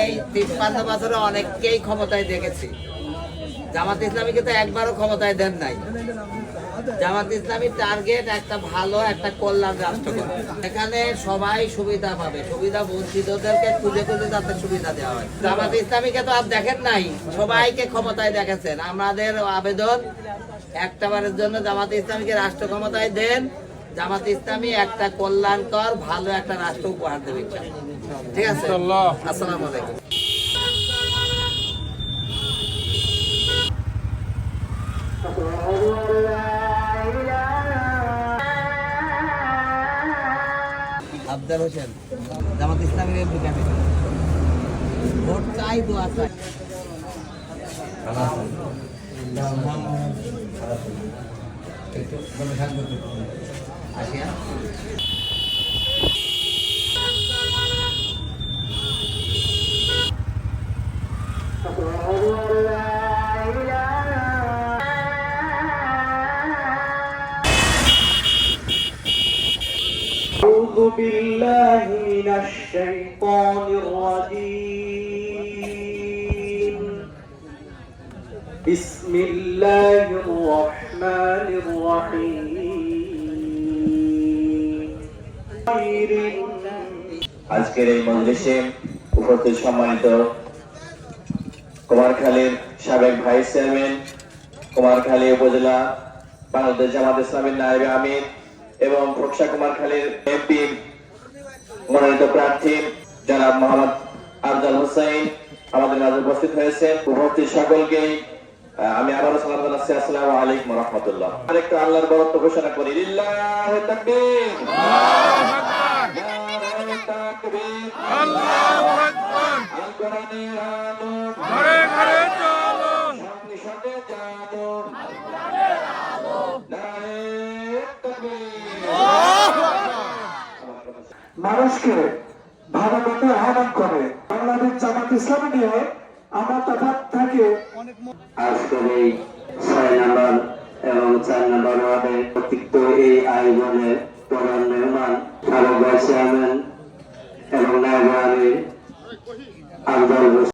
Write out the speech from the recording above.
এই 53 বছরে অনেককেই ক্ষমতায় দেখেছি। জামাত ইসলামীকে তো একবারও ক্ষমতায় দেন নাই। জামাত ইসলামীর টার্গেট একটা ভালো একটা কল্যাণ রাষ্ট্র করা। এখানে সবাই সুবিধা পাবে, সুবিধা বঞ্চিতদেরকে খুঁজে খুঁজে তাদের সুবিধা দেওয়া হয়। জামাত ইসলামীকে তো আর দেখেন নাই, সবাইকে ক্ষমতায় দেখেছেন। আমাদের আবেদন একটাবারের জন্য জামাত ইসলামীকে রাষ্ট্র ক্ষমতায় দেন। জামাত ইসলামী একটা কল্যাণকর ভালো একটা রাষ্ট্র উপহার দেবে। ঠিক আছে, আসসালামু আলাইকুম। আফজাল হোসেন, জামাত ইসলামীর এমপি ক্যান্ডিডেট। ভোট চাই, দোয়া চাই। আসিয়া أعوذ بالله من الشيطان الرجيم بسم الله الرحمن الرحيم আজকের এই মজলিসে উপস্থিত সম্মানিত কুমারখালীর সাবেক ভাইস চেয়ারম্যান, কুমারখালী উপজেলা বাংলাদেশ জামাত ইসলামীর নায়েবে আমির এবং খোকসা কুমারখালীর এমপি মনোনীত প্রার্থী জনাব মোহাম্মদ আফজাল হোসেন আমাদের মাঝে উপস্থিত হয়েছেন। উপস্থিত সকলকে আমি আবারও সালাম জানাচ্ছি, আসসালামু আলাইকুম ওয়া রাহমাতুল্লাহ। আরেকটু আল্লাহর বরত্ব ঘোষণা করি, লিল্লাহি তাকবীর, নারে তাকবীর, আল্লাহু আকবার। আল কোরআনের আলো ঘরে ঘরে চলো, সাথে সাথে জানো, আল কোরআনের আলো, নারে তাকবীর। মানুষকে ভালো মতো আহ্বান করে বাংলাদেশ জামাত ইসলামী নিয়ে আমার তফাৎ থাকে। আজকের এই 6 নম্বর এবং 4 নম্বর ওয়ার্ডে প্রতীক্ত এই আয়োজনের প্রধান মেহমান সাবেক ভাইস চেয়ারম্যান এবং নায়েবে আমির আফজাল হোসেন।